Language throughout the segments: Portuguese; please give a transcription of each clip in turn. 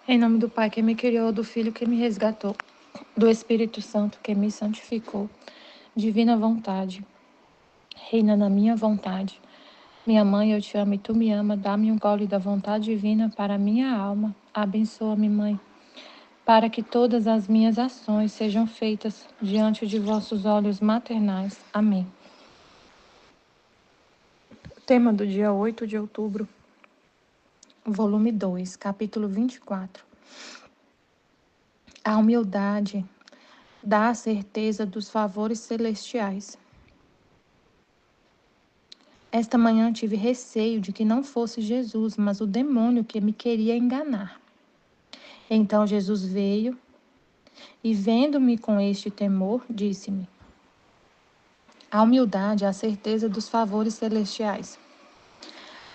Em nome do Pai que me criou, do Filho que me resgatou, do Espírito Santo que me santificou. Divina vontade, reina na minha vontade. Minha mãe, eu te amo e tu me ama. Dá-me um gole da vontade divina para a minha alma. Abençoa-me, Mãe, para que todas as minhas ações sejam feitas diante de vossos olhos maternais. Amém. Tema do dia 8 de outubro, volume 2, capítulo 24. A humildade dá a certeza dos favores celestiais. Esta manhã tive receio de que não fosse Jesus, mas o demônio que me queria enganar. Então Jesus veio e, vendo-me com este temor, disse-me: a humildade é a certeza dos favores celestiais.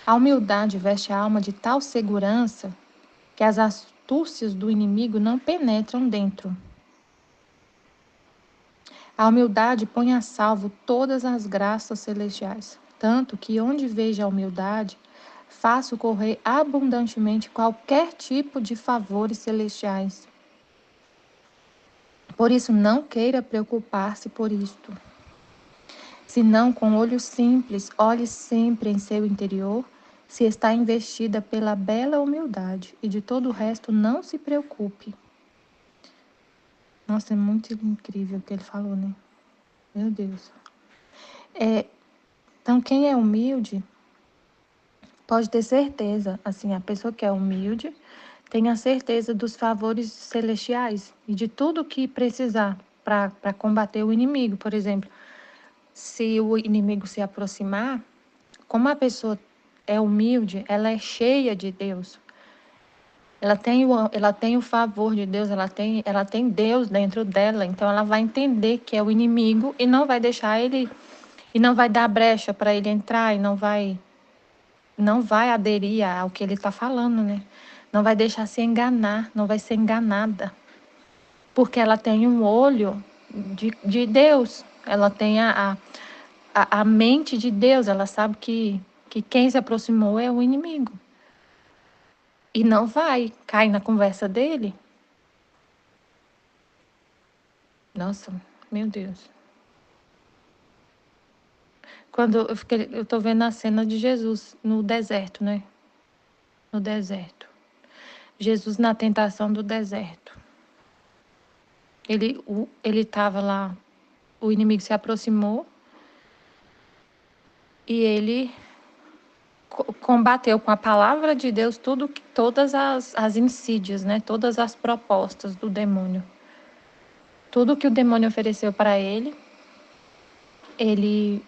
A humildade veste a alma de tal segurança que as astúcias do inimigo não penetram dentro. A humildade põe a salvo todas as graças celestiais, tanto que onde vejo a humildade, faço correr abundantemente qualquer tipo de favores celestiais. Por isso, não queira preocupar-se por isto. Senão, com olhos simples, olhe sempre em seu interior, se está investida pela bela humildade, e de todo o resto não se preocupe. Nossa, é muito incrível o que ele falou, né? Meu Deus. Então, quem é humilde pode ter certeza, assim, a pessoa que é humilde tem a certeza dos favores celestiais e de tudo que precisar para combater o inimigo. Por exemplo, se o inimigo se aproximar, como a pessoa é humilde, ela é cheia de Deus. Ela tem o favor de Deus, ela tem Deus dentro dela, então ela vai entender que é o inimigo e não vai deixar ele, e não vai dar brecha para ele entrar, e não vai aderir ao que ele está falando, né? Não vai deixar se enganar, não vai ser enganada. Porque ela tem um olho de Deus, ela tem a mente de Deus, ela sabe que quem se aproximou é o inimigo. E não vai cair na conversa dele. Nossa, meu Deus. Quando eu tô vendo a cena de Jesus no deserto, né? No deserto. Jesus na tentação do deserto. Ele estava lá, o inimigo se aproximou e ele combateu com a palavra de Deus todas as insídias, né? Todas as propostas do demônio. Tudo que o demônio ofereceu para ele, ele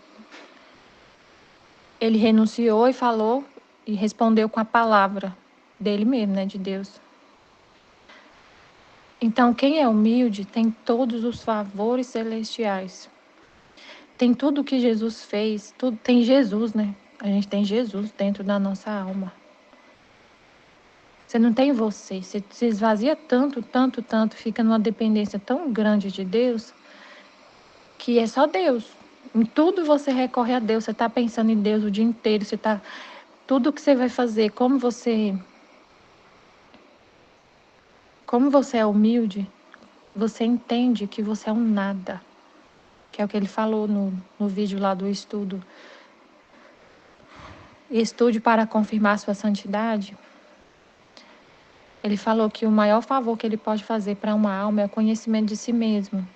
renunciou e falou e respondeu com a palavra dele mesmo, né? De Deus. Então, quem é humilde tem todos os favores celestiais. Tem tudo que Jesus fez, tudo, tem Jesus, né? A gente tem Jesus dentro da nossa alma. Você não tem você se esvazia tanto, tanto, tanto, fica numa dependência tão grande de Deus, que é só Deus. Em tudo você recorre a Deus, você está pensando em Deus o dia inteiro, tudo que você vai fazer, como você é humilde, você entende que você é um nada, que é o que ele falou no vídeo lá do estudo. Estude para confirmar sua santidade. Ele falou que o maior favor que ele pode fazer para uma alma é o conhecimento de si mesmo.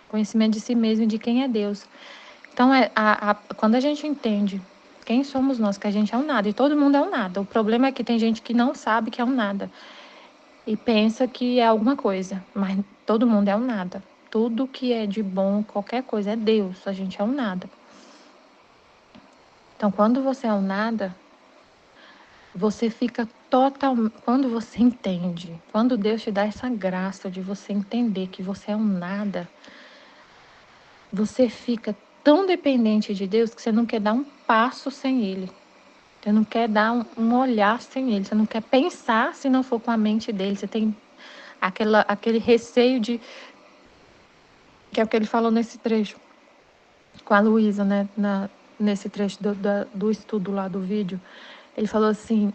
Conhecimento de si mesmo e de quem é Deus. Então, quando a gente entende quem somos nós, que a gente é um nada, e todo mundo é um nada. O problema é que tem gente que não sabe que é um nada e pensa que é alguma coisa, mas todo mundo é um nada. Tudo que é de bom, qualquer coisa, é Deus. A gente é um nada. Então, quando você é um nada, você fica quando você entende, quando Deus te dá essa graça de você entender que você é um nada, você fica tão dependente de Deus que você não quer dar um passo sem Ele. Você não quer dar um olhar sem Ele. Você não quer pensar se não for com a mente dele. Você tem aquele receio de... Que é o que ele falou nesse trecho com a Luísa, né? Nesse trecho do estudo lá do vídeo. Ele falou assim...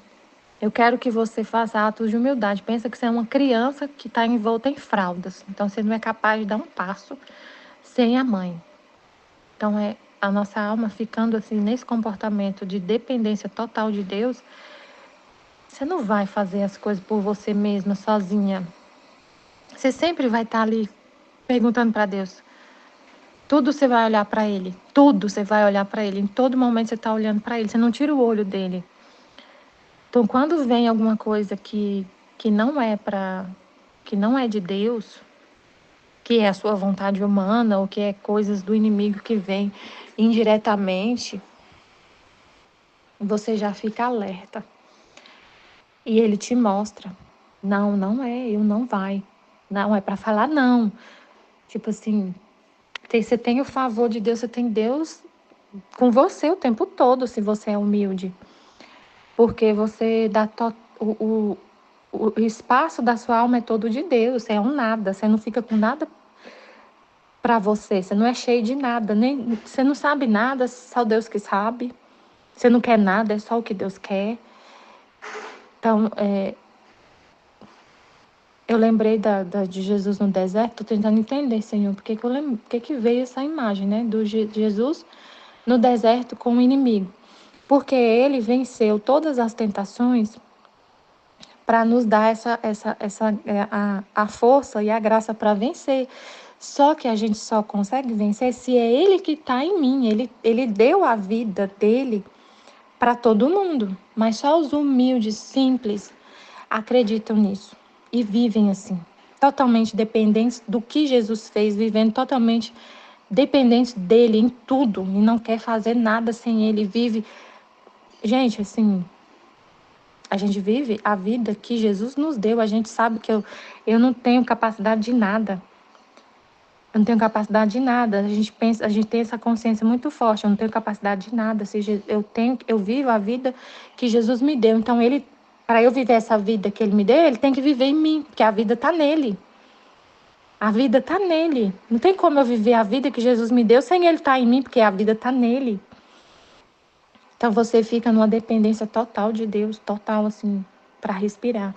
Eu quero que você faça atos de humildade. Pensa que você é uma criança que está envolta em fraldas. Então, você não é capaz de dar um passo sem a mãe. Então, a nossa alma ficando assim nesse comportamento de dependência total de Deus. Você não vai fazer as coisas por você mesma, sozinha. Você sempre vai estar ali perguntando para Deus. Tudo você vai olhar para Ele. Tudo você vai olhar para Ele. Em todo momento você está olhando para Ele. Você não tira o olho dele. Então, quando vem alguma coisa que não é que não é de Deus, que é a sua vontade humana ou que é coisas do inimigo que vem indiretamente, você já fica alerta. E ele te mostra. Não, não é, eu não vai. Não, é para falar não. Tipo assim, você tem o favor de Deus, você tem Deus com você o tempo todo, se você é humilde. Porque você dá o espaço da sua alma é todo de Deus, você é um nada, você não fica com nada para você, você não é cheio de nada, nem você não sabe nada, só Deus que sabe. Você não quer nada, é só o que Deus quer. Então, eu lembrei de Jesus no deserto, tô tentando entender, Senhor, por que veio essa imagem, né, de Jesus no deserto com o inimigo. Porque ele venceu todas as tentações para nos dar a força e a graça para vencer. Só que a gente só consegue vencer se é ele que está em mim. Ele deu a vida dele para todo mundo, mas só os humildes, simples, acreditam nisso e vivem assim, totalmente dependentes do que Jesus fez, vivendo totalmente dependentes dele em tudo e não quer fazer nada sem ele. Vive, gente, assim, a gente vive a vida que Jesus nos deu. A gente sabe que eu não tenho capacidade de nada. Eu não tenho capacidade de nada. A gente tem essa consciência muito forte. Eu não tenho capacidade de nada. Eu vivo a vida que Jesus me deu. Então, para eu viver essa vida que ele me deu, ele tem que viver em mim, porque a vida está nele. A vida está nele. Não tem como eu viver a vida que Jesus me deu sem ele estar em mim, porque a vida está nele. Então, você fica numa dependência total de Deus, total, assim, para respirar.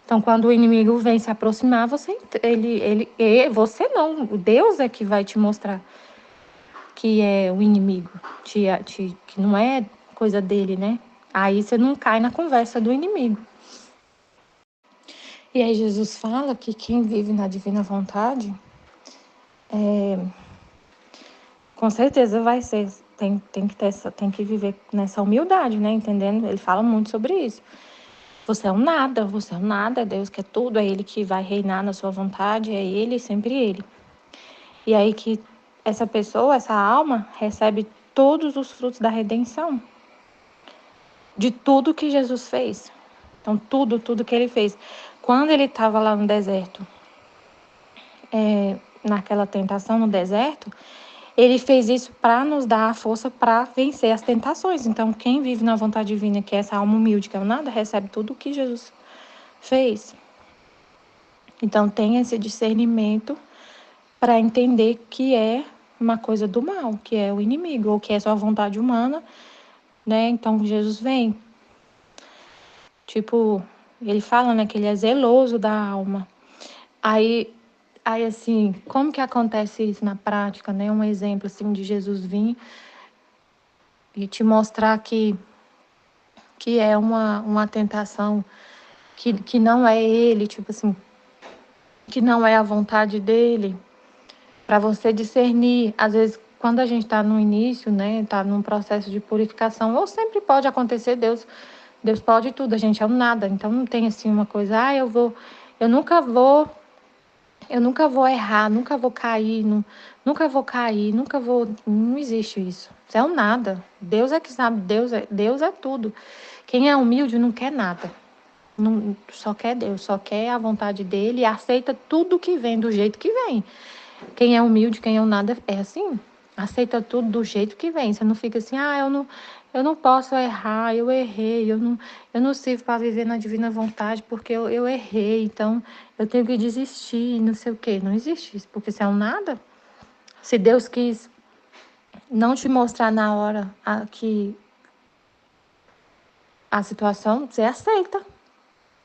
Então, quando o inimigo vem se aproximar, você não, Deus é que vai te mostrar que é o inimigo, que não é coisa dele, né? Aí você não cai na conversa do inimigo. E aí Jesus fala que quem vive na divina vontade, com certeza vai ser, tem que viver nessa humildade, né? Entendendo? Ele fala muito sobre isso. Você é um nada, é Deus que é tudo, é Ele que vai reinar na sua vontade, é Ele, sempre Ele. E aí que essa pessoa, essa alma, recebe todos os frutos da redenção, de tudo que Jesus fez. Então, tudo que Ele fez. Quando Ele estava lá no deserto, naquela tentação no deserto, Ele fez isso para nos dar a força para vencer as tentações. Então, quem vive na vontade divina, que é essa alma humilde, que é o nada, recebe tudo o que Jesus fez. Então, tem esse discernimento para entender que é uma coisa do mal, que é o inimigo, ou que é só a vontade humana, né? Então, Jesus vem. Tipo, ele fala, né, que ele é zeloso da alma. Aí assim, como que acontece isso na prática, né? Um exemplo, assim, de Jesus vir e te mostrar que é uma tentação, que não é ele, tipo assim, que não é a vontade dele, para você discernir. Às vezes, quando a gente está no início, né, está num processo de purificação, ou sempre pode acontecer, Deus pode tudo, a gente é um nada. Então, não tem assim uma coisa, eu nunca vou errar, nunca vou cair, nunca vou. Não existe isso. Isso é um nada. Deus é que sabe, Deus é tudo. Quem é humilde não quer nada. Não, só quer Deus, só quer a vontade dele e aceita tudo que vem do jeito que vem. Quem é humilde, quem é um nada, é assim. Aceita tudo do jeito que vem. Você não fica assim, eu não posso errar, eu errei, eu não sirvo para viver na divina vontade porque eu errei, então eu tenho que desistir, não sei o quê. Não existe isso, porque você é um nada. Se Deus quis não te mostrar na hora a situação, você aceita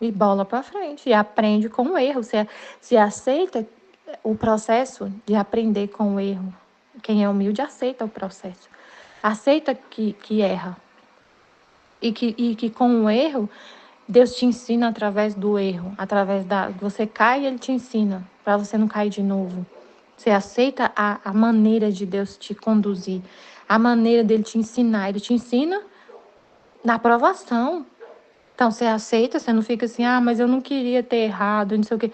e bola para frente e aprende com o erro. Você aceita o processo de aprender com o erro. Quem é humilde aceita o processo. Aceita que erra. E que com o erro, Deus te ensina através do erro. Através da... Você cai e Ele te ensina, para você não cair de novo. Você aceita a maneira de Deus te conduzir. A maneira dele te ensinar. Ele te ensina na aprovação. Então, você aceita, você não fica assim, mas eu não queria ter errado, não sei o quê.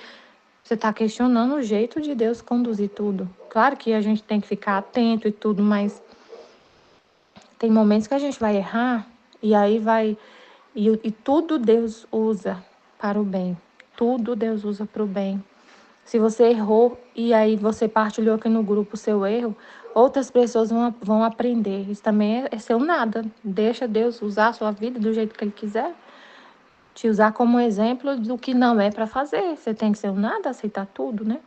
Você está questionando o jeito de Deus conduzir tudo. Claro que a gente tem que ficar atento e tudo, mas tem momentos que a gente vai errar e aí vai... E tudo Deus usa para o bem. Tudo Deus usa para o bem. Se você errou e aí você partilhou aqui no grupo o seu erro, outras pessoas vão aprender. Isso também é seu nada. Deixa Deus usar a sua vida do jeito que Ele quiser. Te usar como exemplo do que não é para fazer. Você tem que ser um nada, aceitar tudo, né?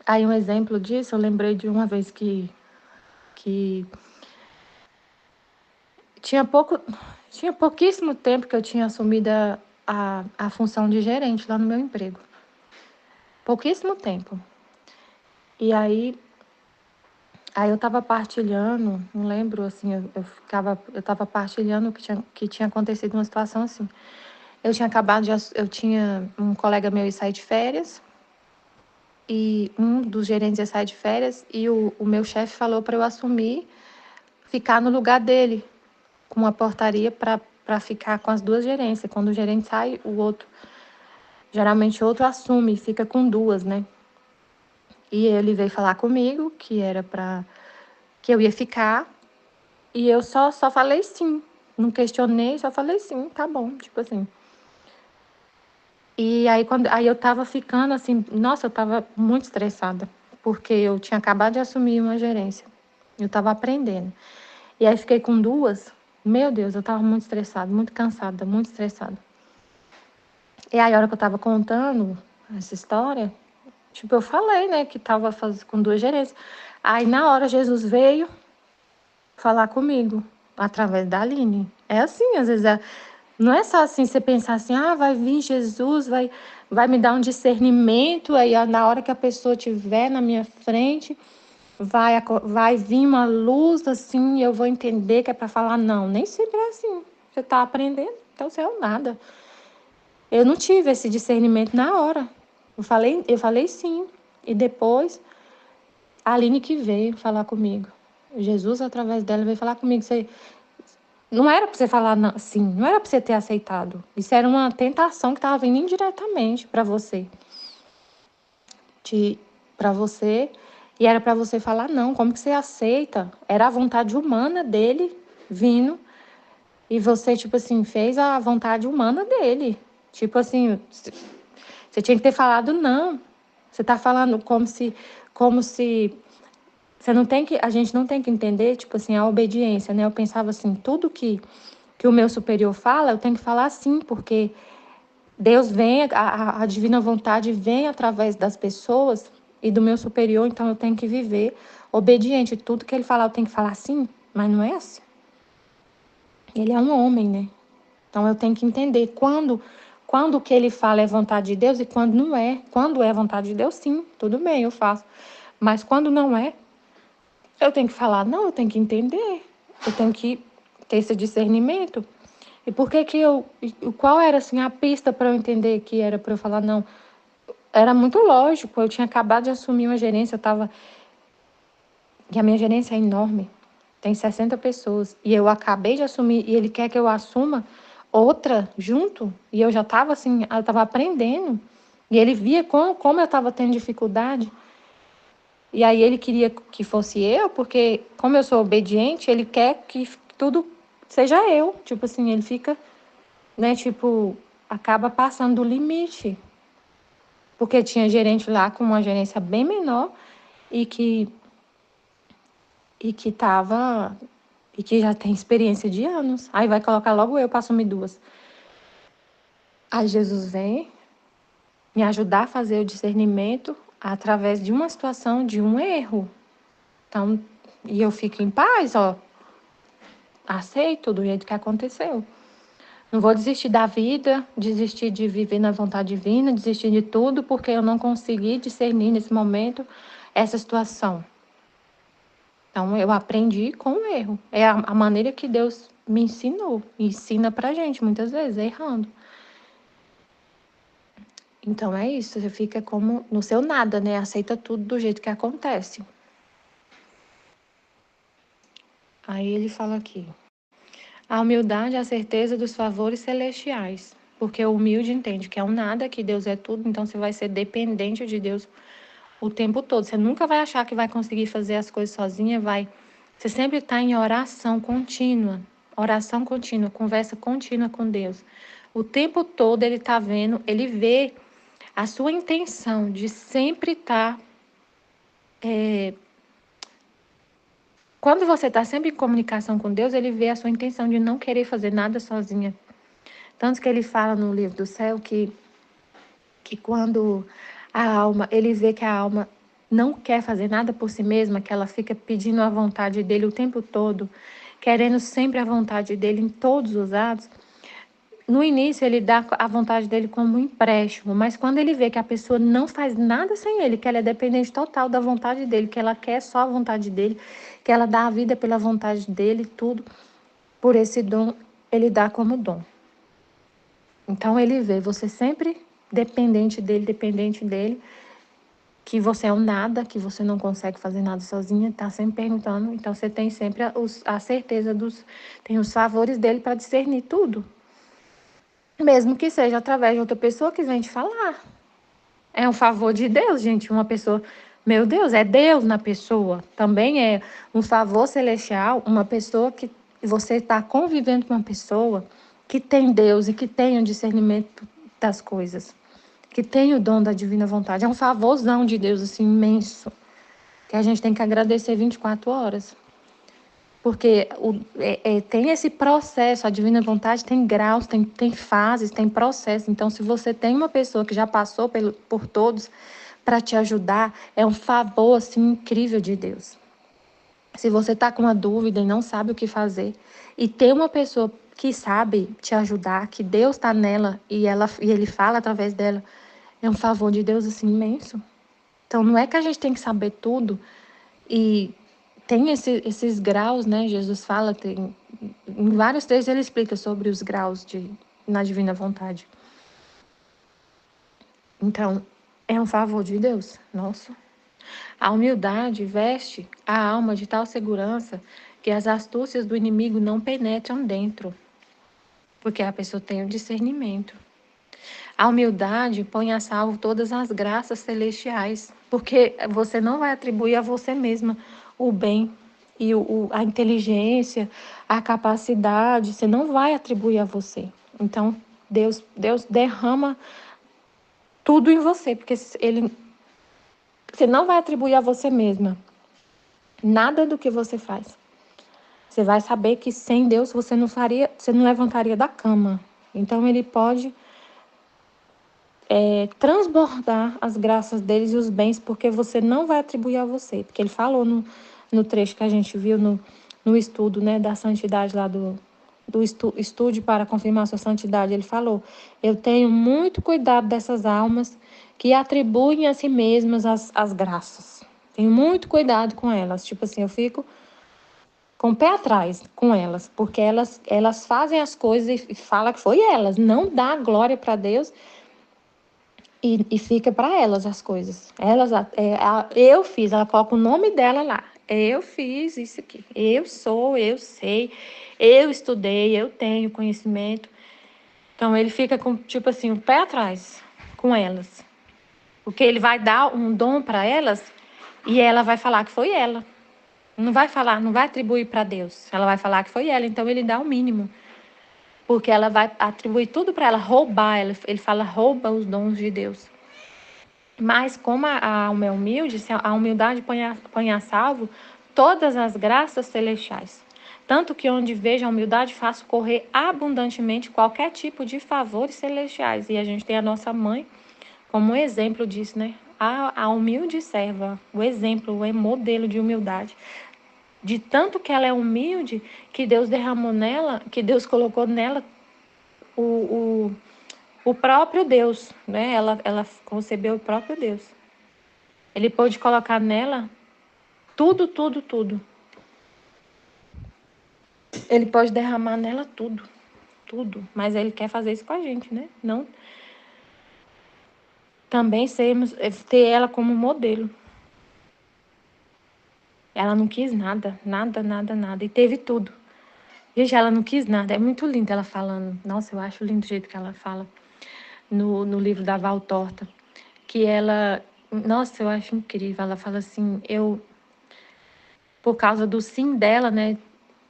Aí um exemplo disso, eu lembrei de uma vez que tinha pouquíssimo tempo que eu tinha assumido a função de gerente lá no meu emprego. Pouquíssimo tempo. E aí eu estava partilhando, não lembro, assim, eu estava partilhando que tinha acontecido uma situação assim. Eu tinha um colega meu ia sair de férias, e um dos gerentes ia sair de férias, e o meu chefe falou para eu assumir, ficar no lugar dele, com uma portaria para ficar com as duas gerências. Quando o gerente sai, o outro, geralmente o outro assume, fica com duas, né? E ele veio falar comigo que era que eu ia ficar, e eu só falei sim. Não questionei, só falei sim, tá bom, tipo assim. E aí eu tava ficando assim, nossa, eu tava muito estressada, porque eu tinha acabado de assumir uma gerência. Eu tava aprendendo. E aí fiquei com duas. Meu Deus, eu tava muito estressada, muito cansada, muito estressada. E aí a hora que eu tava contando essa história, tipo, eu falei, né, que tava com duas gerências. Aí na hora Jesus veio falar comigo, através da Aline. É assim, às vezes, não é só assim você pensar assim, vai vir Jesus, vai me dar um discernimento, aí na hora que a pessoa estiver na minha frente, vai vir uma luz assim, e eu vou entender que é para falar. Não, nem sempre é assim. Você está aprendendo, então você é nada. Eu não tive esse discernimento na hora. Eu falei sim. E depois, a Aline que veio falar comigo. Jesus, através dela, veio falar comigo. Não era para você falar sim, não era para você ter aceitado. Isso era uma tentação que estava vindo indiretamente para você. Para você, e era para você falar não. Como que você aceita? Era a vontade humana dele vindo, e você, tipo assim, fez a vontade humana dele. Tipo assim, você tinha que ter falado não. Você está falando como se você não tem que, a gente não tem que entender, tipo assim, a obediência, né? Eu pensava assim, tudo que o meu superior fala, eu tenho que falar sim, porque Deus vem, a divina vontade vem através das pessoas e do meu superior, então eu tenho que viver obediente. Tudo que ele falar, eu tenho que falar sim, mas não é assim. Ele é um homem, né? Então eu tenho que entender quando o que ele fala é vontade de Deus e quando não é. Quando é vontade de Deus, sim, tudo bem, eu faço. Mas quando não é, eu tenho que falar, não, eu tenho que entender. Eu tenho que ter esse discernimento. E por que qual era assim a pista para eu entender que era para eu falar não? Era muito lógico, eu tinha acabado de assumir uma gerência, e a minha gerência é enorme, tem 60 pessoas, e eu acabei de assumir, e ele quer que eu assuma outra junto, e eu já estava assim, eu estava aprendendo, e ele via como eu estava tendo dificuldade, e aí ele queria que fosse eu, porque como eu sou obediente, ele quer que tudo seja eu, tipo assim, ele fica, né, tipo, acaba passando do limite, porque tinha gerente lá com uma gerência bem menor e que tava e que já tem experiência de anos. Aí vai colocar logo eu para assumir duas. Aí Jesus vem me ajudar a fazer o discernimento através de uma situação, de um erro. Então, e eu fico em paz, aceito do jeito que aconteceu. Não vou desistir da vida, desistir de viver na vontade divina, desistir de tudo, porque eu não consegui discernir nesse momento essa situação. Então, eu aprendi com o erro. É a maneira que Deus me ensinou. Ensina pra gente, muitas vezes, errando. Então, é isso. Você fica como no seu nada, né? Aceita tudo do jeito que acontece. Aí ele fala aqui. A humildade é a certeza dos favores celestiais. Porque o humilde entende que é um nada, que Deus é tudo. Então, você vai ser dependente de Deus o tempo todo. Você nunca vai achar que vai conseguir fazer as coisas sozinha, Você sempre está em oração contínua, conversa contínua com Deus. O tempo todo ele está vendo, ele vê a sua intenção de sempre estar. Quando você está sempre em comunicação com Deus, ele vê a sua intenção de não querer fazer nada sozinha. Tanto que ele fala no livro do céu que quando ele vê que a alma não quer fazer nada por si mesma, que ela fica pedindo a vontade dele o tempo todo, querendo sempre a vontade dele em todos os atos. No início ele dá a vontade dele como um empréstimo, mas quando ele vê que a pessoa não faz nada sem ele, que ela é dependente total da vontade dele, que ela quer só a vontade dele, que ela dá a vida pela vontade dele, tudo por esse dom, ele dá como dom. Então ele vê você sempre dependente dele, que você é um nada, que você não consegue fazer nada sozinha, está sempre perguntando. Então você tem sempre a certeza tem os favores dele para discernir tudo. Mesmo que seja através de outra pessoa que vem te falar. É um favor de Deus, gente. Uma pessoa, meu Deus, é Deus na pessoa. Também é um favor celestial, uma pessoa que você está convivendo com uma pessoa que tem Deus e que tem o discernimento das coisas, que tem o dom da divina vontade. É um favorzão de Deus, assim, imenso, que a gente tem que agradecer 24 horas. Porque tem esse processo, a divina vontade tem graus, tem fases, tem processo. Então, se você tem uma pessoa que já passou por todos para te ajudar, é um favor assim, incrível de Deus. Se você está com uma dúvida e não sabe o que fazer, e tem uma pessoa que sabe te ajudar, que Deus está nela e ele fala através dela, é um favor de Deus assim, imenso. Então, não é que a gente tem que saber tudo e tem esses graus, né? Jesus fala, em vários textos ele explica sobre os graus na divina vontade. Então, é um favor de Deus, nosso. A humildade veste a alma de tal segurança que as astúcias do inimigo não penetram dentro, porque a pessoa tem o discernimento. A humildade põe a salvo todas as graças celestiais, porque você não vai atribuir a você mesma o bem e a inteligência, a capacidade, você não vai atribuir a você. Então, Deus derrama tudo em você, porque você não vai atribuir a você mesma nada do que você faz. Você vai saber que sem Deus você não levantaria da cama. Então, ele pode transbordar as graças deles e os bens, porque você não vai atribuir a você. Porque ele falou no trecho que a gente viu no estudo, né, da santidade lá do estude para confirmar sua santidade. Ele falou, eu tenho muito cuidado dessas almas que atribuem a si mesmas as graças. Tenho muito cuidado com elas. Tipo assim, eu fico com o pé atrás com elas, porque elas fazem as coisas e falam que foi elas. Não dá glória para Deus e fica para elas as coisas. Eu fiz, ela coloca o nome dela lá. Eu fiz isso aqui. Eu sei, eu estudei, eu tenho conhecimento. Então ele fica com, tipo assim, o pé atrás com elas. Porque ele vai dar um dom para elas e ela vai falar que foi ela. Não vai atribuir para Deus. Ela vai falar que foi ela, então ele dá o mínimo. Porque ela vai atribuir tudo para ela, roubar. Ele fala, rouba os dons de Deus. Mas como a alma é humilde, a humildade põe a salvo todas as graças celestiais. Tanto que onde vejo a humildade, faço correr abundantemente qualquer tipo de favores celestiais. E a gente tem a nossa mãe como exemplo disso, né? A humilde serva, o exemplo, o modelo de humildade. De tanto que ela é humilde, que Deus derramou nela, que Deus colocou nela o, o próprio Deus, né? Ela concebeu o próprio Deus. Ele pôde colocar nela tudo, tudo, tudo. Ele pode derramar nela tudo, tudo. Mas ele quer fazer isso com a gente, né? Não também ter ela como modelo. Ela não quis nada, nada, nada, nada. E teve tudo. Gente, ela não quis nada. É muito lindo ela falando. Nossa, eu acho lindo o jeito que ela fala no livro da Val Torta. Que ela... Nossa, eu acho incrível. Ela fala assim, por causa do sim dela, né?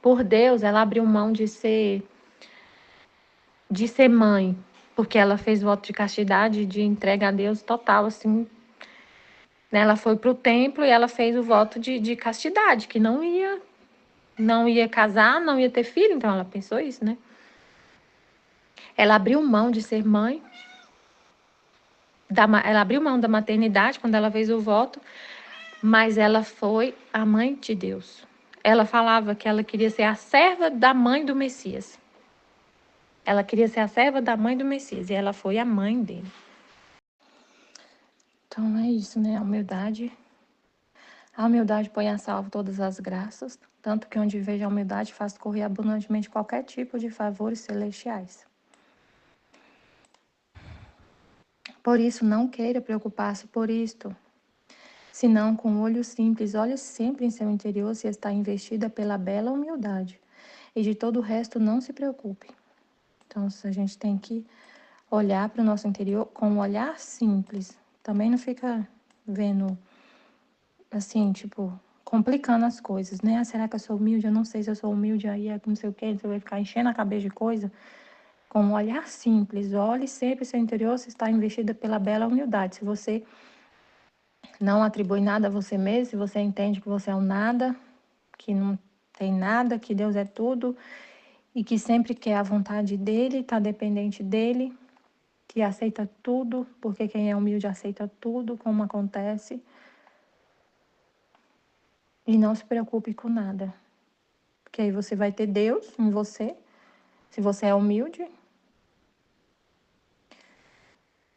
Por Deus, ela abriu mão de ser mãe. Porque ela fez voto de castidade, de entrega a Deus total, assim. Né? Ela foi para o templo e ela fez o voto de castidade, que não ia casar, não ia ter filho. Então ela pensou isso, né? Ela abriu mão de ser mãe, ela abriu mão da maternidade quando ela fez o voto, mas ela foi a mãe de Deus. Ela falava que ela queria ser a serva da mãe do Messias. Ela queria ser a serva da mãe do Messias, e ela foi a mãe dele. Então é isso, né? A humildade põe a salvo todas as graças, tanto que onde vejo a humildade faz correr abundantemente qualquer tipo de favores celestiais. Por isso, não queira preocupar-se por isto, senão com olho simples, olhe sempre em seu interior se está investida pela bela humildade, e de todo o resto não se preocupe. Então, a gente tem que olhar para o nosso interior com um olhar simples. Também não fica vendo, assim, tipo, complicando as coisas, né? Ah, será que eu sou humilde? Eu não sei se eu sou humilde, aí é não sei o quê, você vai ficar enchendo a cabeça de coisa. Com um olhar simples, olhe sempre seu interior se está investida pela bela humildade. Se você não atribui nada a você mesmo, se você entende que você é um nada, que não tem nada, que Deus é tudo e que sempre quer a vontade dele, está dependente dele, que aceita tudo, porque quem é humilde aceita tudo, como acontece. E não se preocupe com nada, porque aí você vai ter Deus em você, se você é humilde.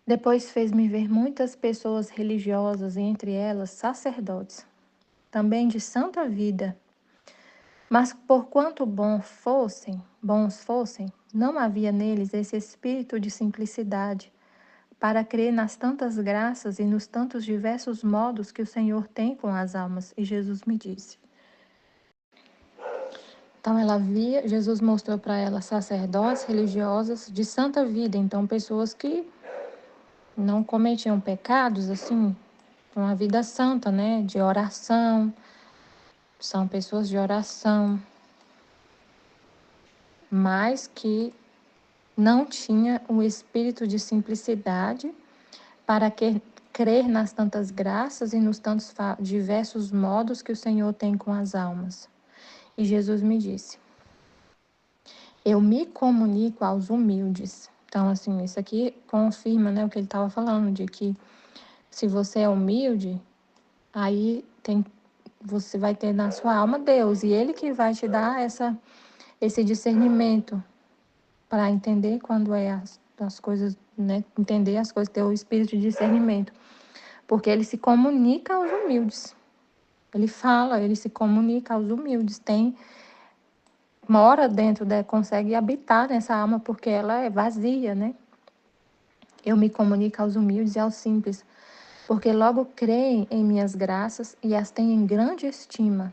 Depois fez-me ver muitas pessoas religiosas, e entre elas sacerdotes, também de santa vida. Mas porquanto bons fossem, não havia neles esse espírito de simplicidade, para crer nas tantas graças e nos tantos diversos modos que o Senhor tem com as almas. E Jesus me disse. Então Jesus mostrou para ela sacerdotes religiosas de santa vida, então pessoas que não cometiam pecados, assim, uma vida santa, né, de oração, são pessoas de oração, mas que não tinha o espírito de simplicidade para crer nas tantas graças e nos tantos diversos modos que o Senhor tem com as almas. E Jesus me disse, eu me comunico aos humildes. Então, assim, isso aqui confirma, né, o que ele estava falando, de que se você é humilde, aí você vai ter na sua alma Deus, e Ele que vai te dar esse discernimento para entender quando é as coisas, né, entender as coisas, ter o espírito de discernimento. Porque Ele se comunica aos humildes. Ele fala, Ele se comunica aos humildes, mora dentro, consegue habitar nessa alma porque ela é vazia, né? Eu me comunico aos humildes e aos simples, porque logo creem em minhas graças e as têm em grande estima.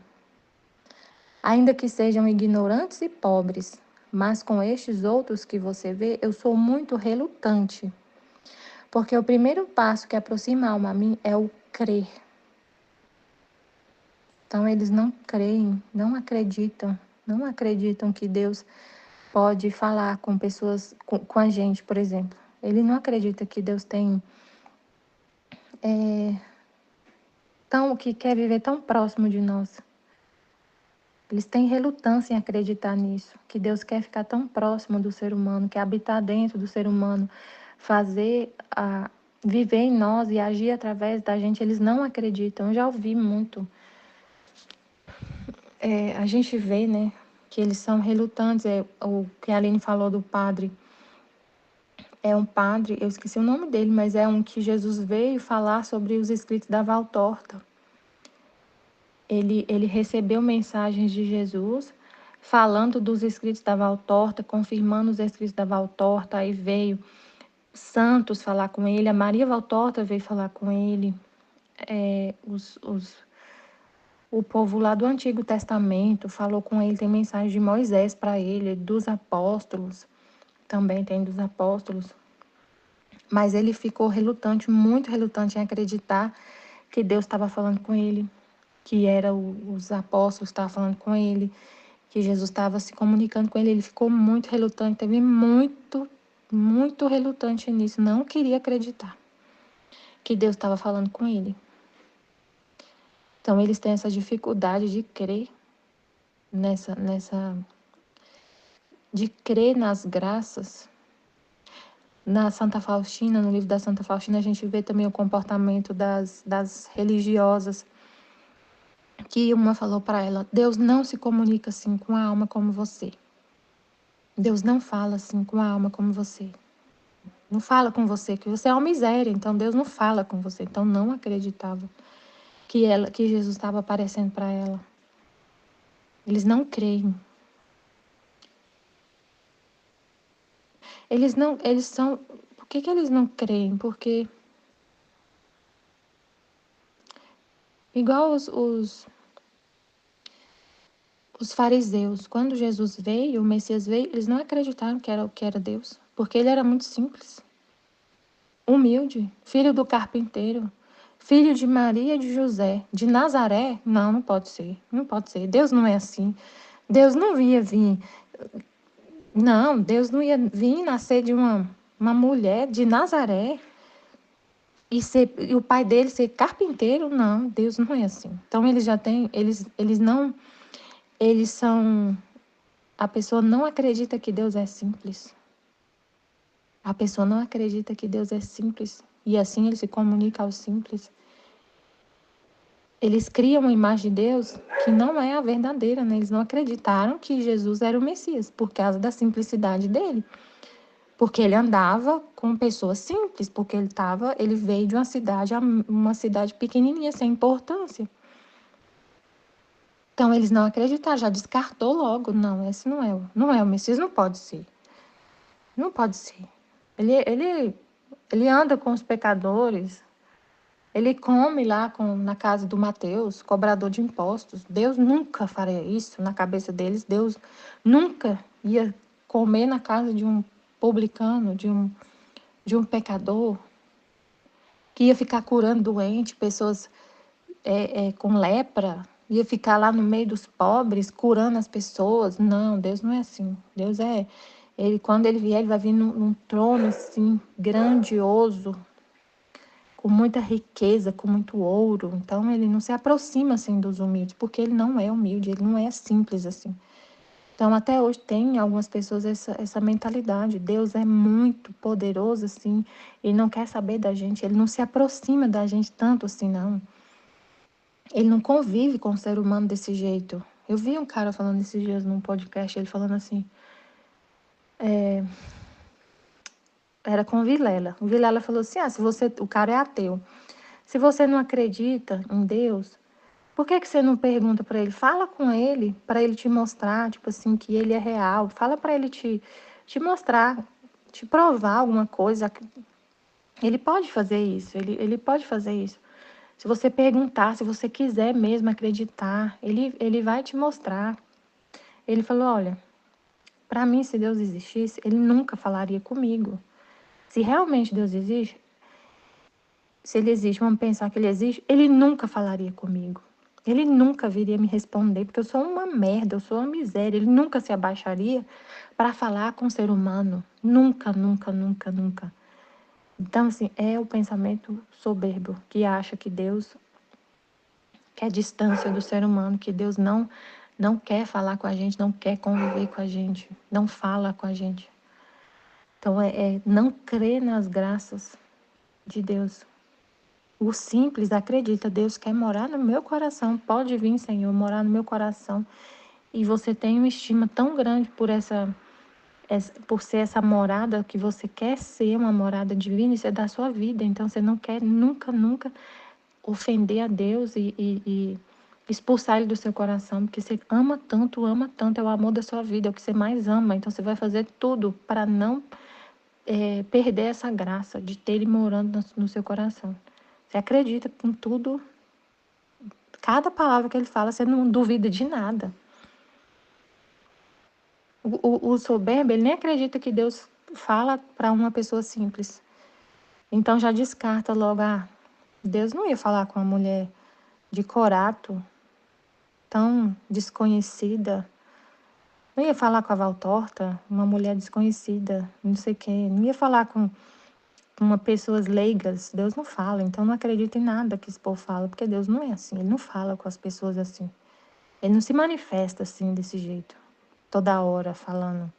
Ainda que sejam ignorantes e pobres, mas com estes outros que você vê, eu sou muito relutante, porque o primeiro passo que aproxima a alma a mim é o crer. Então eles não creem, não acreditam que Deus pode falar com pessoas, com a gente, por exemplo. Ele não acredita que Deus tem que quer viver tão próximo de nós. Eles têm relutância em acreditar nisso, que Deus quer ficar tão próximo do ser humano, quer habitar dentro do ser humano, viver em nós e agir através da gente. Eles não acreditam. Eu já ouvi muito. A gente vê, né, que eles são relutantes. O que a Aline falou do padre É um padre, eu esqueci o nome dele, mas é um que Jesus veio falar sobre os escritos da Valtorta. Ele recebeu mensagens de Jesus falando dos escritos da Valtorta, confirmando os escritos da Valtorta, aí veio santos falar com ele, a Maria Valtorta veio falar com ele, o povo lá do Antigo Testamento falou com ele, tem mensagem de Moisés para ele, dos apóstolos, também tem dos apóstolos, mas ele ficou relutante, muito relutante em acreditar que Deus estava falando com ele, que era os apóstolos que estavam falando com ele, que Jesus estava se comunicando com ele. Ele ficou muito relutante, teve muito relutante nisso, não queria acreditar que Deus estava falando com ele. Então, eles têm essa dificuldade de crer de crer nas graças. Na Santa Faustina, no livro da Santa Faustina, a gente vê também o comportamento das religiosas, que uma falou para ela: Deus não se comunica assim com a alma como você. Deus não fala assim com a alma como você. Não fala com você, que você é uma miséria, então Deus não fala com você. Então não acreditava que Jesus estava aparecendo para ela. Eles não creem. Eles são. Por que eles não creem? Porque igual os fariseus, quando Jesus veio, o Messias veio, eles não acreditaram que era Deus, porque ele era muito simples, humilde, filho do carpinteiro, filho de Maria e de José, de Nazaré. Não, não pode ser, não pode ser. Deus não é assim. Deus não ia vir. Não, Deus não ia vir nascer de uma mulher de Nazaré e o pai dele ser carpinteiro. Não, Deus não é assim. Então eles já têm, eles não, eles são. A pessoa não acredita que Deus é simples. A pessoa não acredita que Deus é simples. E assim ele se comunica ao simples. Eles criam uma imagem de Deus que não é a verdadeira, né? Eles não acreditaram que Jesus era o Messias por causa da simplicidade dele. Porque ele andava com pessoas simples, porque ele veio de uma cidade pequenininha, sem importância. Então eles não acreditaram, já descartou logo. Não, esse não é o Messias, não pode ser. Não pode ser. Ele anda com os pecadores, ele come lá na casa do Mateus, cobrador de impostos. Deus nunca faria isso na cabeça deles. Deus nunca ia comer na casa de um publicano, de um pecador, que ia ficar curando doente, pessoas com lepra, ia ficar lá no meio dos pobres, curando as pessoas. Não, Deus não é assim. Quando ele vier, ele vai vir num trono assim, grandioso, com muita riqueza, com muito ouro. Então, ele não se aproxima assim dos humildes, porque ele não é humilde, ele não é simples assim. Então, até hoje tem algumas pessoas essa mentalidade. Deus é muito poderoso assim, e não quer saber da gente, ele não se aproxima da gente tanto assim, não. Ele não convive com o ser humano desse jeito. Eu vi um cara falando esses dias num podcast, ele falando assim, era com o Vilela. O Vilela falou assim, o cara é ateu. Se você não acredita em Deus, por que você não pergunta para ele? Fala com ele, para ele te mostrar, tipo assim, que ele é real. Fala para ele te mostrar, te provar alguma coisa. Ele pode fazer isso, ele pode fazer isso. Se você perguntar, se você quiser mesmo acreditar, ele vai te mostrar. Ele falou, olha, para mim, se Deus existisse, ele nunca falaria comigo. Se realmente Deus existe, se ele existe, vamos pensar que ele existe, ele nunca falaria comigo. Ele nunca viria me responder, porque eu sou uma merda, eu sou uma miséria. Ele nunca se abaixaria para falar com o ser humano. Nunca, nunca, nunca, nunca. Então, assim, é o pensamento soberbo que acha que Deus quer distância do ser humano, que Deus não quer falar com a gente, não quer conviver com a gente, não fala com a gente. Então, é não crer nas graças de Deus. O simples acredita, Deus quer morar no meu coração. Pode vir, Senhor, morar no meu coração. E você tem uma estima tão grande por por ser essa morada que você quer ser, uma morada divina, isso é da sua vida. Então você não quer nunca, nunca ofender a Deus e expulsar ele do seu coração, porque você ama tanto, é o amor da sua vida, é o que você mais ama. Então você vai fazer tudo para não perder essa graça de ter ele morando no seu coração. Você acredita com tudo, cada palavra que ele fala, você não duvida de nada. O soberbo, ele nem acredita que Deus fala para uma pessoa simples. Então já descarta logo, Deus não ia falar com uma mulher de corato, tão desconhecida. Não ia falar com a Valtorta, uma mulher desconhecida, não sei quem. Não ia falar com uma pessoas leigas. Deus não fala, então não acredita em nada que esse povo fala, porque Deus não é assim. Ele não fala com as pessoas assim. Ele não se manifesta assim, desse jeito, toda hora falando.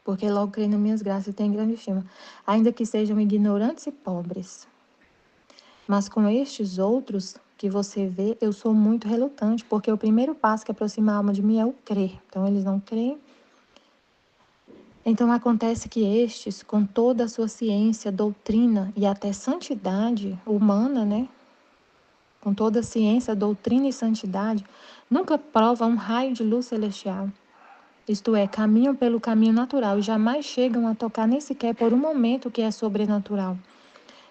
Porque logo creio nas minhas graças e tenho grande estima, ainda que sejam ignorantes e pobres. Mas com estes outros que você vê, eu sou muito relutante, porque o primeiro passo que aproxima a alma de mim é o crer. Então eles não creem. Então acontece que estes, com toda a sua ciência, doutrina e até santidade humana, né? Com toda a ciência, doutrina e santidade, nunca provam um raio de luz celestial. Isto é, caminham pelo caminho natural e jamais chegam a tocar nem sequer por um momento o que é sobrenatural.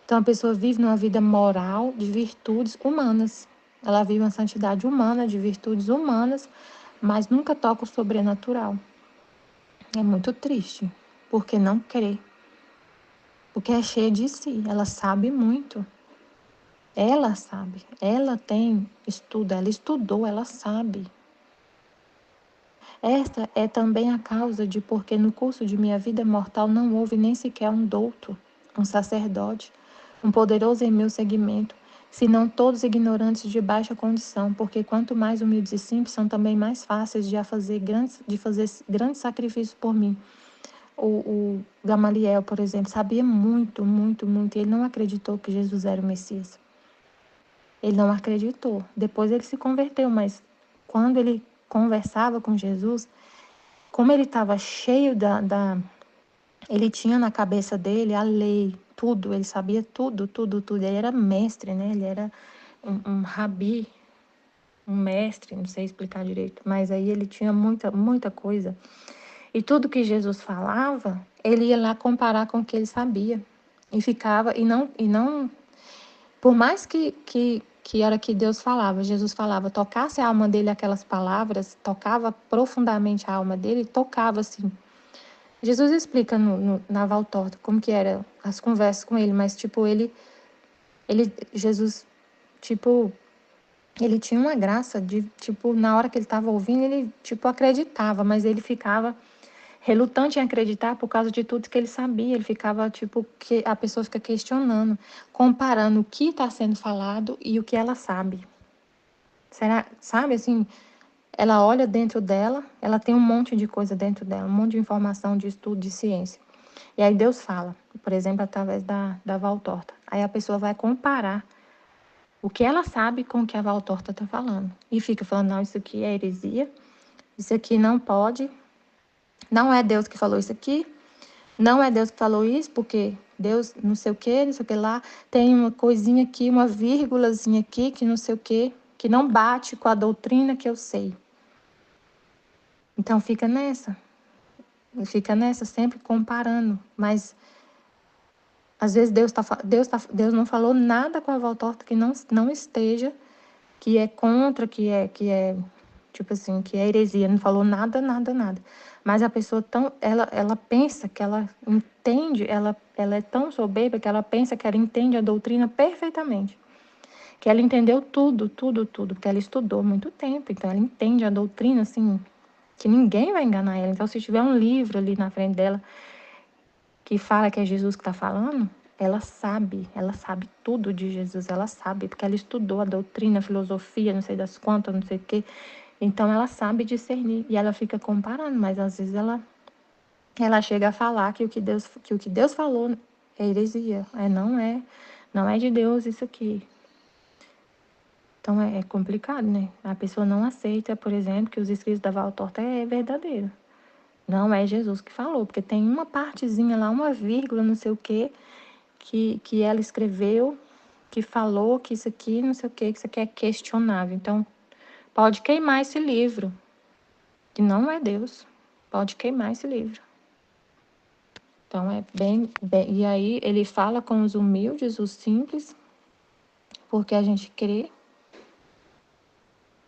Então a pessoa vive numa vida moral de virtudes humanas. Ela vive uma santidade humana, de virtudes humanas, mas nunca toca o sobrenatural. É muito triste, porque não crê. Porque é cheia de si, ela sabe muito. Ela sabe, ela tem estudo, ela estudou, ela sabe. Esta é também a causa de porque no curso de minha vida mortal não houve nem sequer um douto, um sacerdote, um poderoso em meu seguimento, senão todos ignorantes de baixa condição, porque quanto mais humildes e simples são também mais fáceis de fazer grandes sacrifícios por mim. O Gamaliel, por exemplo, sabia muito, muito, muito, e ele não acreditou que Jesus era o Messias. Ele não acreditou. Depois ele se converteu, mas quando ele conversava com Jesus, como ele estava cheio ele tinha na cabeça dele a lei, tudo, ele sabia tudo, tudo, tudo. Ele era mestre, né? Ele era um rabi, um mestre, não sei explicar direito, mas aí ele tinha muita, muita coisa. E tudo que Jesus falava, ele ia lá comparar com o que ele sabia. E ficava, e não por mais que era que Deus falava, Jesus falava, tocasse a alma dele aquelas palavras, tocava profundamente a alma dele, tocava assim. Jesus explica na Valtorta como que era as conversas com ele, mas tipo, Jesus, tipo, ele tinha uma graça de, tipo, na hora que ele estava ouvindo, ele, tipo, acreditava, mas ele ficava relutante em acreditar por causa de tudo que ele sabia. Ele ficava, tipo, que a pessoa fica questionando, comparando o que está sendo falado e o que ela sabe. Será, sabe, assim, ela olha dentro dela, ela tem um monte de coisa dentro dela, um monte de informação, de estudo, de ciência. E aí Deus fala, por exemplo, através da Valtorta. Aí a pessoa vai comparar o que ela sabe com o que a Valtorta está falando. E fica falando, não, isso aqui é heresia, isso aqui não pode, não é Deus que falou isso aqui, não é Deus que falou isso, porque Deus não sei o que, não sei o que lá, tem uma coisinha aqui, uma vírgulazinha aqui, que não sei o que não bate com a doutrina que eu sei. Então fica nessa sempre comparando, mas às vezes Deus não falou nada com a Valtorta que não esteja, que é contra, que é tipo assim, que é heresia, não falou nada, nada, nada. Mas a pessoa ela pensa que ela entende, ela é tão soberba que ela pensa que ela entende a doutrina perfeitamente. Que ela entendeu tudo, tudo, tudo, porque ela estudou muito tempo, então ela entende a doutrina, assim, que ninguém vai enganar ela. Então, se tiver um livro ali na frente dela que fala que é Jesus que está falando, ela sabe tudo de Jesus, ela sabe, porque ela estudou a doutrina, a filosofia, não sei das quantas, não sei o quê. Então ela sabe discernir e ela fica comparando, mas às vezes ela chega a falar que o que Deus falou é heresia, não é de Deus isso aqui. Então é complicado, né? A pessoa não aceita, por exemplo, que os escritos da Valtorta é verdadeiro. Não é Jesus que falou, porque tem uma partezinha lá, uma vírgula, não sei o quê, que ela escreveu, que falou que isso aqui, não sei o quê, que isso aqui é questionável. Então, pode queimar esse livro, que não é Deus. Pode queimar esse livro. Então, é bem... E aí, ele fala com os humildes, os simples, porque a gente crê.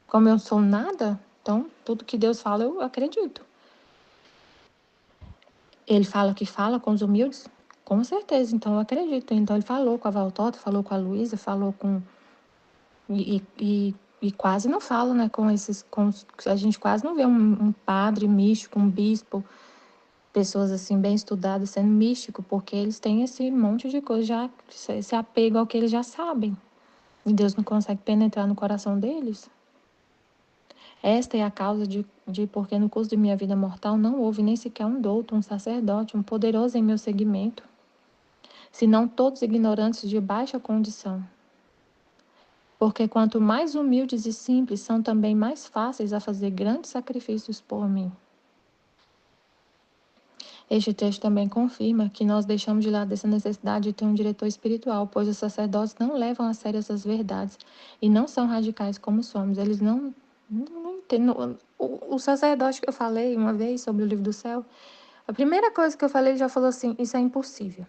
Como eu sou nada, então, tudo que Deus fala, eu acredito. Ele fala com os humildes? Com certeza, então eu acredito. Então, ele falou com a Valtorta, falou com a Luísa, falou com... E quase não fala, né, com esses... A gente quase não vê um padre místico, um bispo, pessoas assim bem estudadas sendo místico, porque eles têm esse monte de coisa, já esse apego ao que eles já sabem. E Deus não consegue penetrar no coração deles. Esta é a causa de porque no curso de minha vida mortal não houve nem sequer um douto, um sacerdote, um poderoso em meu segmento, senão todos ignorantes de baixa condição. Porque quanto mais humildes e simples, são também mais fáceis a fazer grandes sacrifícios por mim. Este texto também confirma que nós deixamos de lado essa necessidade de ter um diretor espiritual, pois os sacerdotes não levam a sério essas verdades e não são radicais como somos. Eles não entendem. O sacerdote que eu falei uma vez sobre o livro do céu, a primeira coisa que eu falei, ele já falou assim: isso é impossível.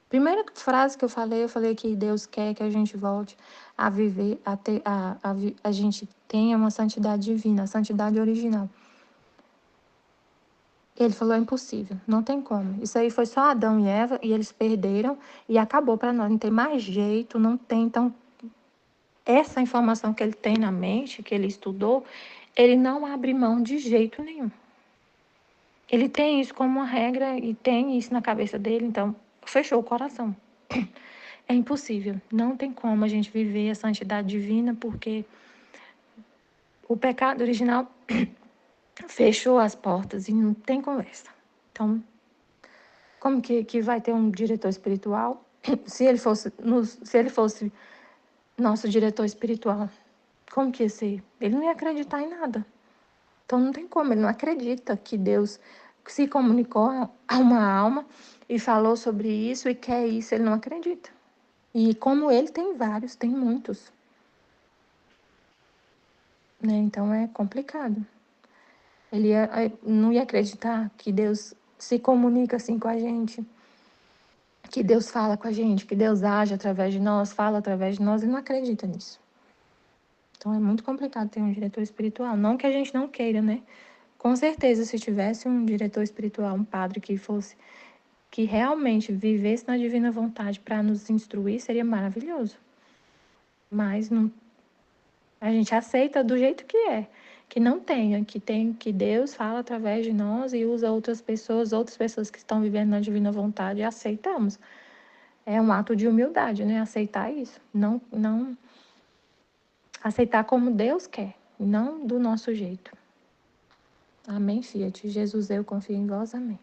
Primeira frase que eu falei que Deus quer que a gente volte a viver, a gente tenha uma santidade divina, a santidade original. Ele falou, é impossível, não tem como. Isso aí foi só Adão e Eva, e eles perderam, e acabou para nós, não tem mais jeito, não tem. Então, essa informação que ele tem na mente, que ele estudou, ele não abre mão de jeito nenhum. Ele tem isso como uma regra, e tem isso na cabeça dele, então, fechou o coração. É impossível, não tem como a gente viver a santidade divina, porque o pecado original fechou as portas e não tem conversa. Então, como que vai ter um diretor espiritual? Se ele fosse nosso diretor espiritual, como que ia ser? Ele não ia acreditar em nada. Então não tem como, ele não acredita que Deus se comunicou a uma alma e falou sobre isso e quer isso, ele não acredita. E como ele tem vários, tem muitos. Né? Então é complicado. Ele não ia acreditar que Deus se comunica assim com a gente, que Deus fala com a gente, que Deus age através de nós, fala através de nós, ele não acredita nisso. Então é muito complicado ter um diretor espiritual. Não que a gente não queira, né? Com certeza, se tivesse um diretor espiritual, um padre que realmente vivesse na divina vontade para nos instruir, seria maravilhoso. Mas não, a gente aceita do jeito que é. Que não tenha, que Deus fala através de nós e usa outras pessoas que estão vivendo na divina vontade, e aceitamos. É um ato de humildade, né? Aceitar isso. Não aceitar como Deus quer, não do nosso jeito. Amém, Fiat. Jesus, eu confio em vós. Amém.